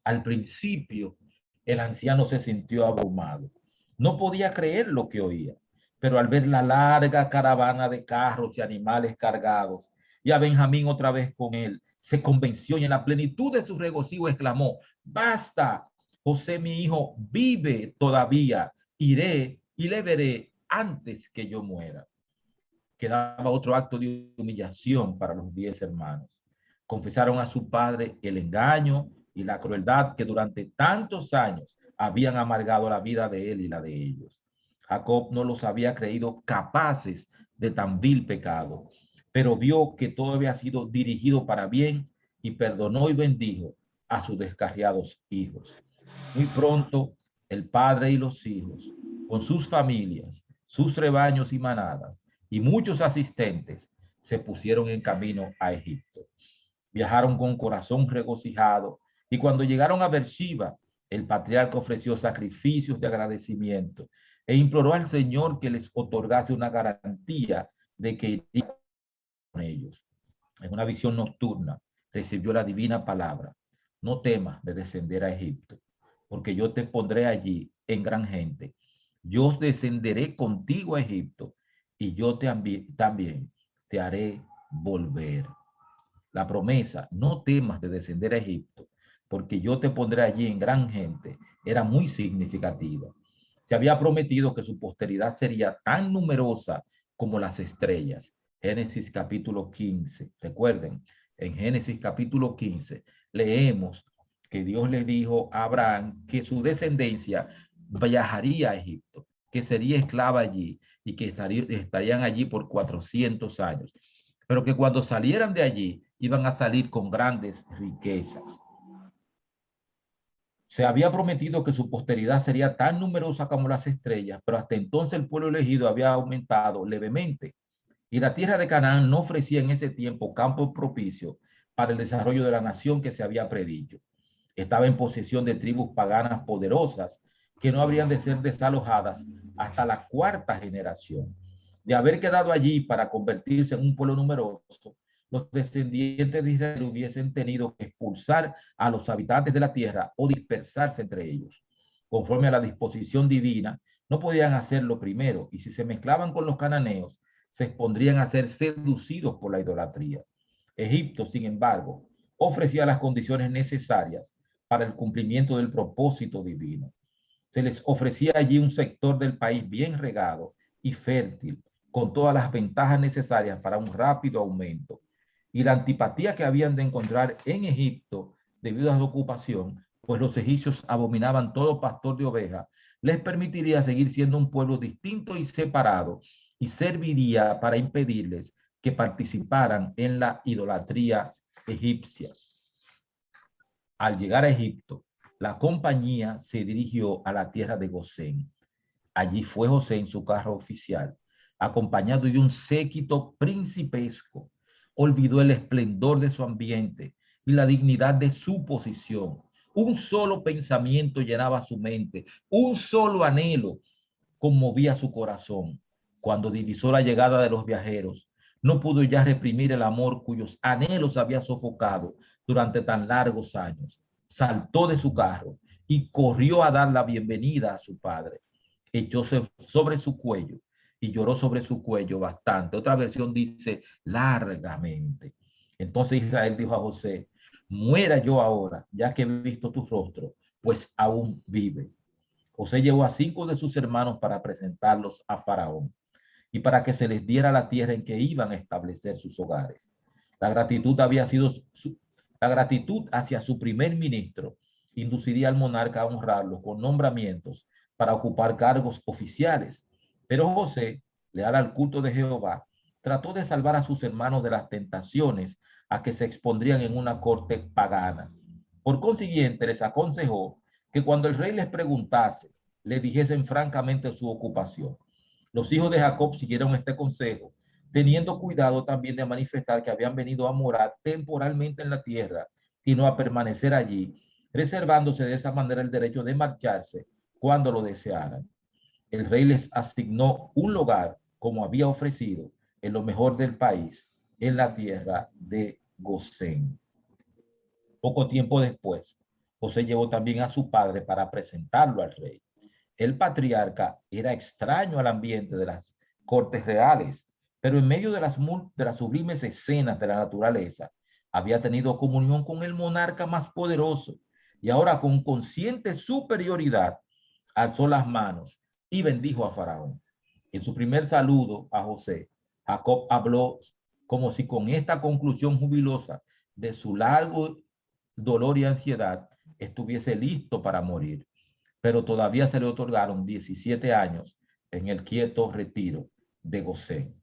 [SPEAKER 1] Al principio, el anciano se sintió abrumado. No podía creer lo que oía, pero al ver la larga caravana de carros y animales cargados y a Benjamín otra vez con él, se convenció y en la plenitud de su regocijo exclamó: basta, José mi hijo vive todavía, iré y le veré antes que yo muera. Quedaba otro acto de humillación para los 10 hermanos. Confesaron a su padre el engaño y la crueldad que durante tantos años habían amargado la vida de él y la de ellos. Jacob no los había creído capaces de tan vil pecado, pero vio que todo había sido dirigido para bien y perdonó y bendijo a sus descarriados hijos. Muy pronto, el padre y los hijos, con sus familias, sus rebaños y manadas, y muchos asistentes, se pusieron en camino a Egipto. Viajaron con corazón regocijado y cuando llegaron a Beersheba, el patriarca ofreció sacrificios de agradecimiento e imploró al Señor que les otorgase una garantía de que iría con ellos. En una visión nocturna recibió la divina palabra: no temas de descender a Egipto, porque yo te pondré allí en gran gente. Yo descenderé contigo a Egipto y yo también te haré volver. La promesa: no temas de descender a Egipto, porque yo te pondré allí en gran gente, era muy significativa. Se había prometido que su posteridad sería tan numerosa como las estrellas. Génesis capítulo 15. Recuerden, en Génesis capítulo 15 leemos que Dios le dijo a Abraham que su descendencia viajaría a Egipto, que sería esclava allí y que estarían allí por 400 años, pero que cuando salieran de allí iban a salir con grandes riquezas. Se había prometido que su posteridad sería tan numerosa como las estrellas, pero hasta entonces el pueblo elegido había aumentado levemente y la tierra de Canaán no ofrecía en ese tiempo campo propicio para el desarrollo de la nación que se había predicho. Estaba en posesión de tribus paganas poderosas que no habrían de ser desalojadas hasta la cuarta generación. De haber quedado allí para convertirse en un pueblo numeroso, los descendientes de Israel hubiesen tenido que expulsar a los habitantes de la tierra o dispersarse entre ellos. Conforme a la disposición divina, no podían hacerlo primero, y si se mezclaban con los cananeos, se expondrían a ser seducidos por la idolatría. Egipto, sin embargo, ofrecía las condiciones necesarias para el cumplimiento del propósito divino. Se les ofrecía allí un sector del país bien regado y fértil, con todas las ventajas necesarias para un rápido aumento. Y la antipatía que habían de encontrar en Egipto debido a su ocupación, pues los egipcios abominaban todo pastor de ovejas, les permitiría seguir siendo un pueblo distinto y separado y serviría para impedirles que participaran en la idolatría egipcia. Al llegar a Egipto, la compañía se dirigió a la tierra de Gosén. Allí fue José en su carro oficial, acompañado de un séquito principesco. Olvidó el esplendor de su ambiente y la dignidad de su posición. Un solo pensamiento llenaba su mente, un solo anhelo conmovía su corazón. Cuando divisó la llegada de los viajeros, no pudo ya reprimir el amor cuyos anhelos había sofocado durante tan largos años. Saltó de su carro y corrió a dar la bienvenida a su padre. Echóse sobre su cuello y lloró sobre su cuello bastante. Otra versión dice largamente. Entonces Israel dijo a José, muera yo ahora, ya que he visto tu rostro, pues aún vives. José llevó a 5 de sus hermanos para presentarlos a Faraón y para que se les diera la tierra en que iban a establecer sus hogares. La gratitud había sido la gratitud hacia su primer ministro induciría al monarca a honrarlo con nombramientos para ocupar cargos oficiales. Pero José, leal al culto de Jehová, trató de salvar a sus hermanos de las tentaciones a que se expondrían en una corte pagana. Por consiguiente, les aconsejó que cuando el rey les preguntase, le dijesen francamente su ocupación. Los hijos de Jacob siguieron este consejo, teniendo cuidado también de manifestar que habían venido a morar temporalmente en la tierra y no a permanecer allí, reservándose de esa manera el derecho de marcharse cuando lo desearan. El rey les asignó un lugar, como había ofrecido, en lo mejor del país, en la tierra de Gosén. Poco tiempo después, José llevó también a su padre para presentarlo al rey. El patriarca era extraño al ambiente de las cortes reales, pero en medio de las sublimes escenas de la naturaleza, había tenido comunión con el monarca más poderoso y ahora con consciente superioridad alzó las manos y bendijo a Faraón. En su primer saludo a José, Jacob habló como si con esta conclusión jubilosa de su largo dolor y ansiedad estuviese listo para morir, pero todavía se le otorgaron 17 años en el quieto retiro de Gosén.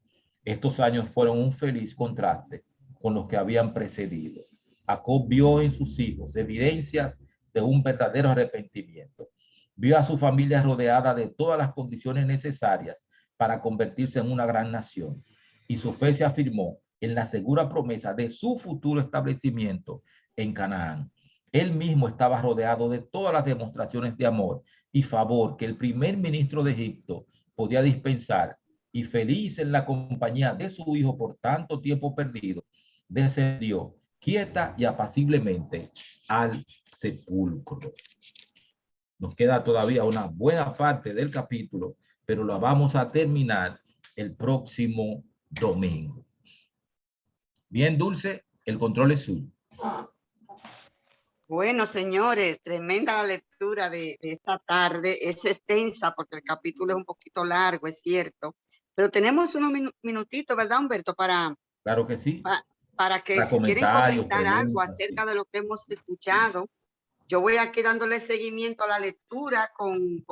[SPEAKER 1] Estos años fueron un feliz contraste con los que habían precedido. Jacob vio en sus hijos evidencias de un verdadero arrepentimiento. Vio a su familia rodeada de todas las condiciones necesarias para convertirse en una gran nación, y su fe se afirmó en la segura promesa de su futuro establecimiento en Canaán. Él mismo estaba rodeado de todas las demostraciones de amor y favor que el primer ministro de Egipto podía dispensar, y feliz en la compañía de su hijo por tanto tiempo perdido, descendió quieta y apaciblemente al sepulcro. Nos queda todavía una buena parte del capítulo, pero lo vamos a terminar el próximo domingo. Bien, Dulce, el control es suyo.
[SPEAKER 3] Bueno, señores, tremenda la lectura de esta tarde. Es extensa porque el capítulo es un poquito largo, es cierto. Pero tenemos unos minutitos, ¿verdad, Humberto?
[SPEAKER 1] Claro que sí.
[SPEAKER 3] Para que
[SPEAKER 1] Para
[SPEAKER 3] si quieren
[SPEAKER 1] comentarios,
[SPEAKER 3] comentar algo
[SPEAKER 1] preguntas,
[SPEAKER 3] acerca
[SPEAKER 1] sí.
[SPEAKER 3] de lo que hemos escuchado. Yo voy aquí dándole seguimiento a la lectura con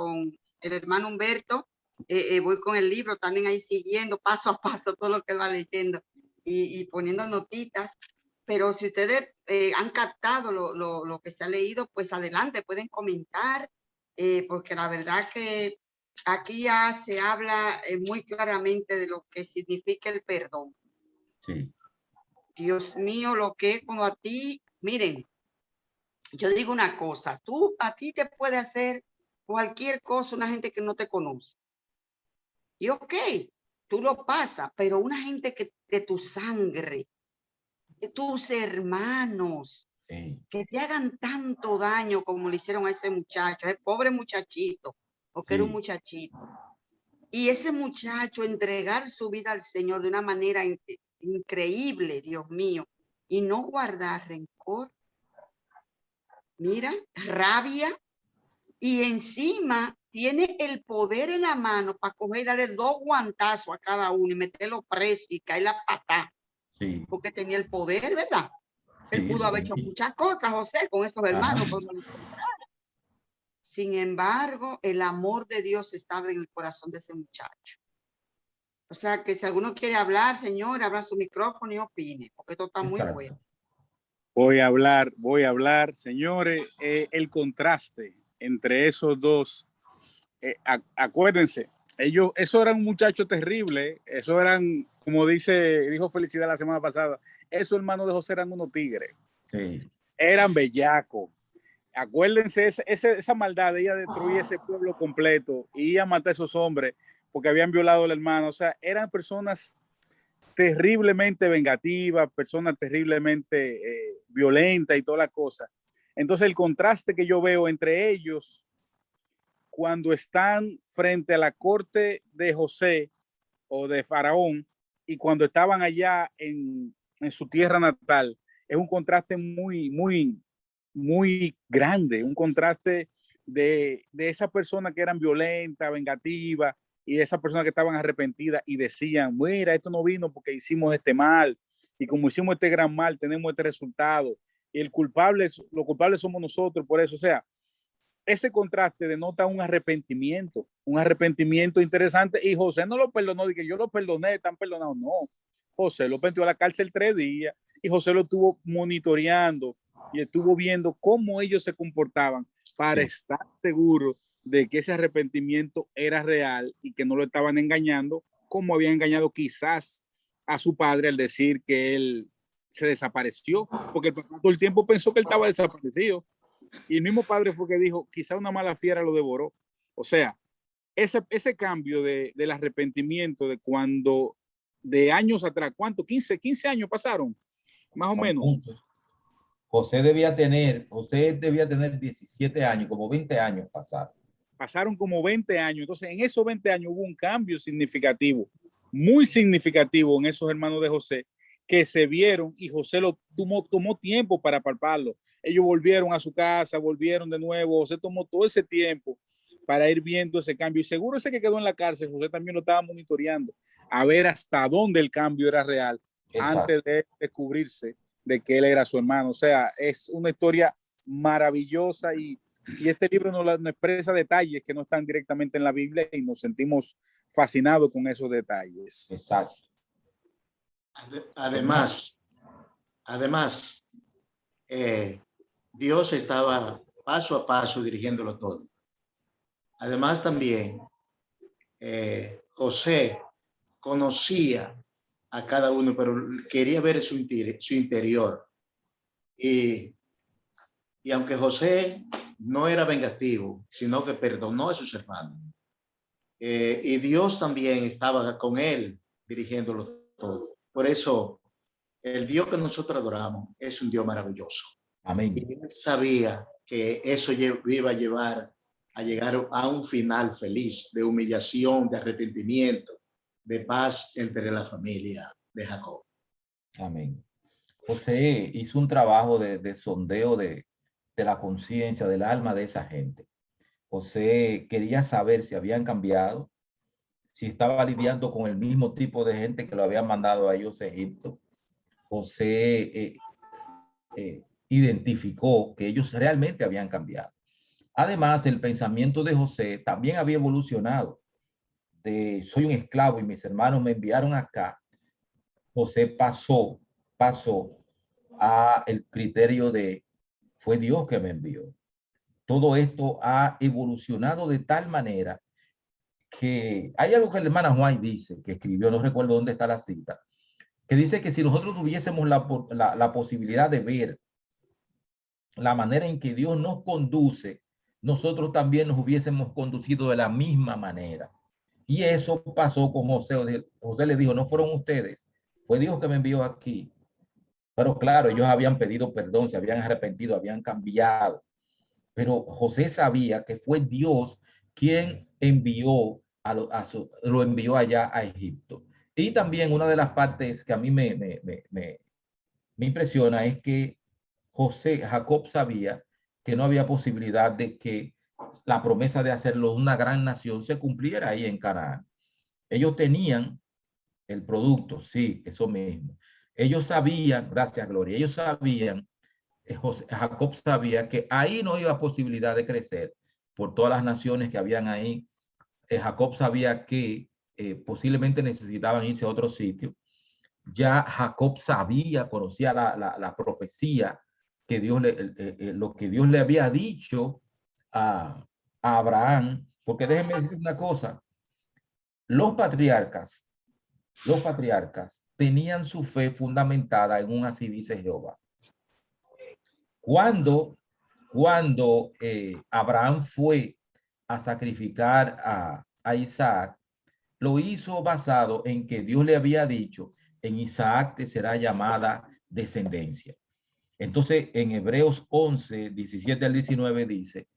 [SPEAKER 3] el hermano Humberto. Voy con el libro también ahí siguiendo paso a paso todo lo que va leyendo y poniendo notitas. Pero si ustedes han captado lo que se ha leído, pues adelante, pueden comentar, porque la verdad que aquí ya se habla muy claramente de lo que significa el perdón.
[SPEAKER 1] Sí.
[SPEAKER 3] Dios mío, lo que es cuando a ti, miren, yo digo una cosa, a ti te puede hacer cualquier cosa una gente que no te conoce. Y ok, tú lo pasas, pero una gente que de tu sangre, de tus hermanos,
[SPEAKER 1] Sí.
[SPEAKER 3] que te hagan tanto daño como le hicieron a ese muchacho, ese pobre muchachito, porque era un
[SPEAKER 1] Sí.
[SPEAKER 3] muchachito. Y ese muchacho entregar su vida al Señor de una manera increíble, Dios mío, y no guardar rencor, mira, rabia, y encima tiene el poder en la mano para coger y darle 2 guantazos a cada uno y meterlo preso y caer la patada,
[SPEAKER 1] Sí.
[SPEAKER 3] porque tenía el poder, ¿verdad? Él
[SPEAKER 1] Sí.
[SPEAKER 3] pudo haber hecho muchas cosas, José, con esos hermanos. Sin embargo, el amor de Dios estaba en el corazón de ese muchacho. O sea, que si alguno quiere hablar, señor, abra su micrófono y opine, porque esto está muy
[SPEAKER 1] Exacto.
[SPEAKER 3] bueno.
[SPEAKER 4] Voy a hablar, señores, el contraste entre esos dos. Acuérdense, eso eran un muchacho terrible, eso eran, como dijo Felicidad la semana pasada, esos hermanos de José eran unos tigres,
[SPEAKER 1] Sí.
[SPEAKER 4] eran bellacos. Acuérdense, esa maldad de ella destruir ese pueblo completo y a matar a esos hombres porque habían violado al hermano. O sea, eran personas terriblemente vengativas, personas terriblemente violentas y toda la cosa. Entonces, el contraste que yo veo entre ellos cuando están frente a la corte de José o de Faraón, y cuando estaban allá en su tierra natal, es un contraste muy grande, un contraste de esas personas que eran violentas, vengativas, y de esas personas que estaban arrepentidas y decían, mira, esto no vino porque hicimos este mal, y como hicimos este gran mal, tenemos este resultado, y los culpables somos nosotros por eso. O sea, ese contraste denota un arrepentimiento interesante, y José no lo perdonó, de que yo lo perdoné, están perdonados, no. José lo metió a la cárcel 3 días, y José lo estuvo monitoreando y estuvo viendo cómo ellos se comportaban para estar seguro de que ese arrepentimiento era real y que no lo estaban engañando, como habían engañado quizás a su padre al decir que él se desapareció, porque el papá todo el tiempo pensó que él estaba desaparecido. Y el mismo padre fue que dijo, quizá una mala fiera lo devoró. O sea, ese cambio del arrepentimiento de cuando, de años atrás, ¿cuánto? 15 años pasaron, más o menos.
[SPEAKER 1] José debía tener 17 años, como 20 años pasaron.
[SPEAKER 4] Pasaron como 20 años. Entonces, en esos 20 años hubo un cambio significativo, muy significativo en esos hermanos de José, que se vieron, y José lo tomó tiempo para palparlo. Ellos volvieron a su casa, volvieron de nuevo. José tomó todo ese tiempo para ir viendo ese cambio. Y seguro ese que quedó en la cárcel, José también lo estaba monitoreando, a ver hasta dónde el cambio era real. Exacto. Antes de descubrirse de que él era su hermano. O sea, es una historia maravillosa, y este libro nos expresa detalles que no están directamente en la Biblia, y nos sentimos fascinados con esos detalles.
[SPEAKER 1] Exacto.
[SPEAKER 5] Además, Dios estaba paso a paso dirigiéndolo todo. Además, también José conocía a cada uno, pero quería ver su interior. Y aunque José no era vengativo, sino que perdonó a sus hermanos, y Dios también estaba con él dirigiéndolo todo. Por eso, el Dios que nosotros adoramos es un Dios maravilloso.
[SPEAKER 1] Amén.
[SPEAKER 5] Y él sabía que eso iba a llevar a llegar a un final feliz, de humillación, de arrepentimiento, de paz entre la familia de Jacob.
[SPEAKER 1] Amén. José hizo un trabajo de sondeo de la conciencia, del alma de esa gente. José quería saber si habían cambiado, si estaba lidiando con el mismo tipo de gente que lo habían mandado a ellos a Egipto. José identificó que ellos realmente habían cambiado. Además, el pensamiento de José también había evolucionado. Soy un esclavo y mis hermanos me enviaron acá. José pasó a el criterio de fue Dios que me envió. Todo esto ha evolucionado de tal manera que hay algo que la hermana Juan dice, que escribió, no recuerdo dónde está la cita, que dice que si nosotros tuviésemos la posibilidad de ver la manera en que Dios nos conduce, nosotros también nos hubiésemos conducido de la misma manera. Y eso pasó con José. José le dijo, no fueron ustedes, fue Dios que me envió aquí. Pero claro, ellos habían pedido perdón, se habían arrepentido, habían cambiado. Pero José sabía que fue Dios quien envió lo envió allá a Egipto. Y también una de las partes que a mí me impresiona es que Jacob sabía que no había posibilidad de que la promesa de hacerlo una gran nación se cumpliera ahí en Canaán. Ellos tenían el producto, sí, eso mismo. Ellos sabían, gracias Gloria, ellos sabían, Jacob sabía que ahí no iba posibilidad de crecer por todas las naciones que habían ahí. Jacob sabía que posiblemente necesitaban irse a otro sitio. Ya Jacob sabía, conocía la profecía que Dios lo que Dios le había dicho a Abraham, porque déjenme decir una cosa, los patriarcas tenían su fe fundamentada en un así dice Jehová. Cuando Abraham fue a sacrificar a Isaac, lo hizo basado en que Dios le había dicho, en Isaac te será llamada descendencia. Entonces, en Hebreos 11, 17 al 19 dice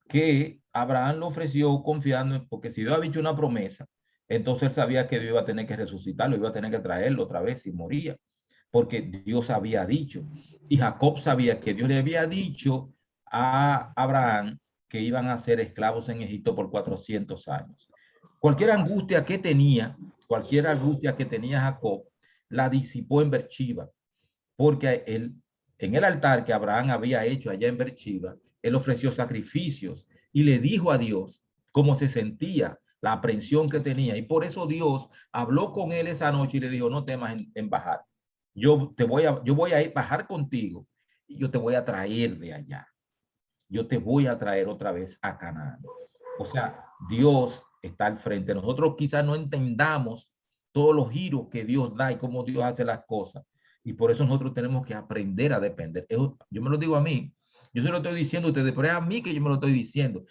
[SPEAKER 1] que Abraham lo ofreció confiando, porque si Dios había hecho una promesa, Entonces él sabía que Dios iba a tener que resucitarlo, iba a tener que traerlo otra vez si moría, porque Dios había dicho. Y Jacob sabía que Dios le había dicho a Abraham que iban a ser esclavos en Egipto por 400 años. Cualquier angustia que tenía, Jacob, la disipó en Beersheba, porque él, en el altar que Abraham había hecho allá en Beersheba, él ofreció sacrificios y le dijo a Dios cómo se sentía, la aprensión que tenía. Y por eso Dios habló con él esa noche y le dijo, no temas en bajar. Yo voy a ir bajar contigo y yo te voy a traer de allá. Yo te voy a traer otra vez a Canaán. O sea, Dios está al frente. Nosotros quizás no entendamos todos los giros que Dios da y cómo Dios hace las cosas. Y por eso nosotros tenemos que aprender a depender. Yo me lo digo a mí. Yo se lo estoy diciendo a ustedes, pero es a mí que yo me lo estoy diciendo.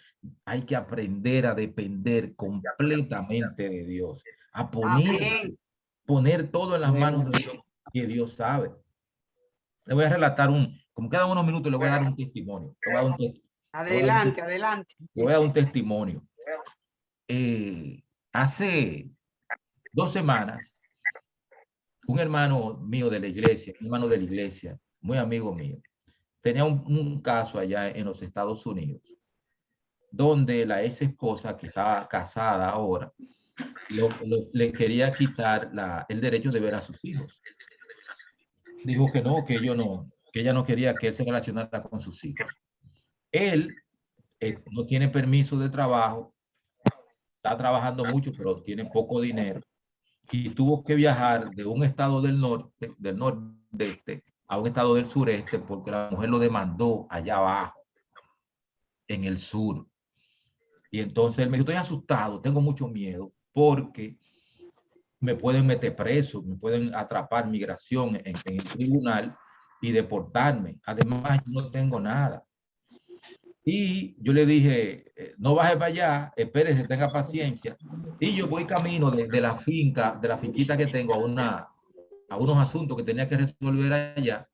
[SPEAKER 1] Hay que aprender a depender completamente de Dios. A
[SPEAKER 3] Amén.
[SPEAKER 1] poner todo en las manos de Dios, que Dios sabe. Le voy a relatar como cada unos minutos le voy a dar un testimonio.
[SPEAKER 3] Adelante, adelante.
[SPEAKER 1] Le voy a dar un testimonio. Hace 2 semanas, un hermano mío de la iglesia, muy amigo mío, tenía un caso allá en los Estados Unidos, donde la ex esposa, que estaba casada ahora, le quería quitar el derecho de ver a sus hijos. Dijo que no, que ella no quería que él se relacionara con sus hijos. Él no tiene permiso de trabajo, está trabajando mucho, pero tiene poco dinero, y tuvo que viajar de un estado del nordeste a un estado del sureste porque la mujer lo demandó allá abajo, en el sur. Y entonces él me dijo, estoy asustado, tengo mucho miedo porque me pueden meter preso, me pueden atrapar migración en el tribunal y deportarme. Además, yo no tengo nada. Y yo le dije, no baje para allá, espérese, tenga paciencia. Y yo voy camino de la finca, de la finquita que tengo a unos asuntos que tenía que resolver allá,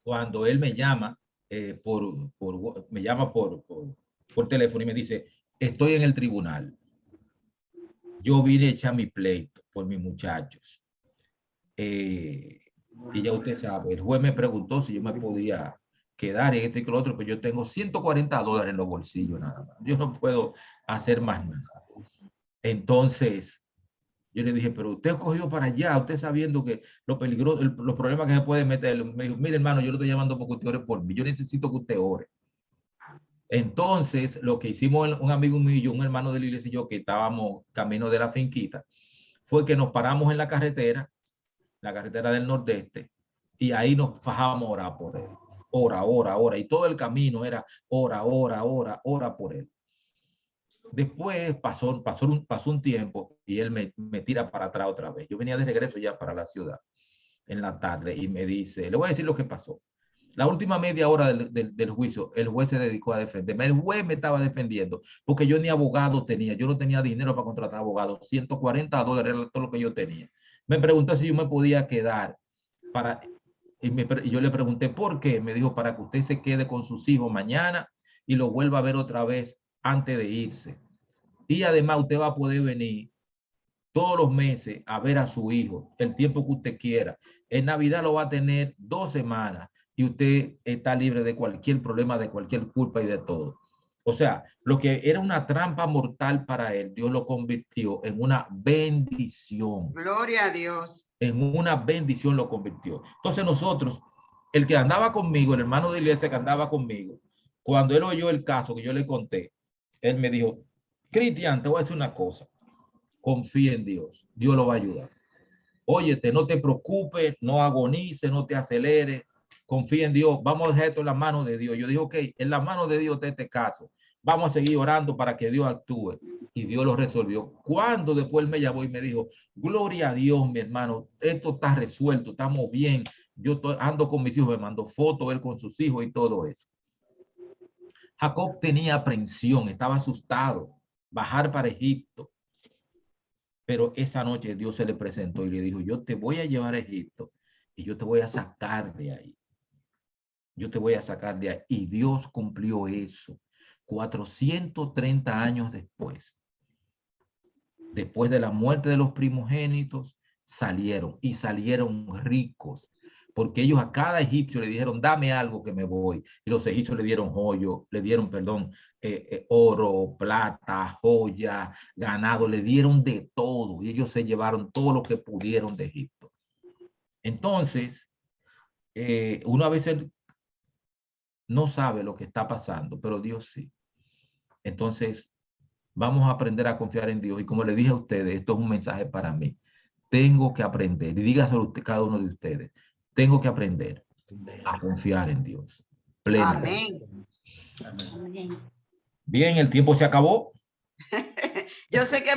[SPEAKER 1] cuando él me llama, me llama por teléfono y me dice, estoy en el tribunal. Yo vine a echar mi pleito por mis muchachos. Y ya usted sabe, el juez me preguntó si yo me podía quedar en este y lo otro, pero yo tengo $140 en los bolsillos nada más. Yo no puedo hacer más nada. Entonces, yo le dije, pero usted cogió para allá, usted sabiendo que lo peligroso, los problemas que se puede meter. Me dijo, mire hermano, yo lo estoy llamando porque usted ore por mí. Yo necesito que usted ore. Entonces, lo que hicimos un amigo mío y yo, un hermano de la iglesia y yo, que estábamos camino de la finquita, fue que nos paramos en la carretera del nordeste, y ahí nos fajamos a orar por él. Ora. Y todo el camino era ora por él. Después pasó un tiempo y él me tira para atrás otra vez. Yo venía de regreso ya para la ciudad en la tarde y me dice, le voy a decir lo que pasó. La última media hora del juicio, el juez se dedicó a defenderme. El juez me estaba defendiendo porque yo ni abogado tenía. Yo no tenía dinero para contratar abogado. $140 era todo lo que yo tenía. Me preguntó si yo me podía quedar y yo le pregunté por qué. Me dijo, para que usted se quede con sus hijos mañana y lo vuelva a ver otra vez antes de irse. Y además usted va a poder venir todos los meses a ver a su hijo el tiempo que usted quiera. En Navidad lo va a tener 2 semanas y usted está libre de cualquier problema, de cualquier culpa y de todo. O sea, lo que era una trampa mortal para él, Dios lo convirtió en una bendición.
[SPEAKER 3] Gloria a Dios.
[SPEAKER 1] En una bendición lo convirtió. Entonces nosotros, el que andaba conmigo, el hermano de iglesia que andaba conmigo, cuando él oyó el caso que yo le conté, él me dijo, Cristian, te voy a decir una cosa. Confía en Dios. Dios lo va a ayudar. Óyete, no te preocupes, no agonices, no te aceleres. Confía en Dios. Vamos a dejar esto en las manos de Dios. Yo dije, ok, en las manos de Dios está este caso. Vamos a seguir orando para que Dios actúe. Y Dios lo resolvió. Cuando después él me llamó y me dijo, gloria a Dios, mi hermano, esto está resuelto, estamos bien. Yo ando con mis hijos, me mandó fotos él con sus hijos y todo eso. Jacob tenía aprensión, estaba asustado. Bajar para Egipto. Pero esa noche Dios se le presentó y le dijo, yo te voy a llevar a Egipto y yo te voy a sacar de ahí. Yo te voy a sacar de ahí. Y Dios cumplió eso 430 años después. después de la muerte de los primogénitos, salieron y salieron ricos, porque ellos a cada egipcio le dijeron, dame algo que me voy. Y los egipcios le dieron oro, plata, joya, ganado, le dieron de todo. Y ellos se llevaron todo lo que pudieron de Egipto. Entonces, uno a veces no sabe lo que está pasando, pero Dios sí. Entonces, vamos a aprender a confiar en Dios. Y como le dije a ustedes, esto es un mensaje para mí. Tengo que aprender, y dígaselo a cada uno de ustedes, tengo que aprender a confiar en Dios. Plenamente.
[SPEAKER 3] Amén.
[SPEAKER 1] Bien, el tiempo se acabó.
[SPEAKER 3] Yo sé que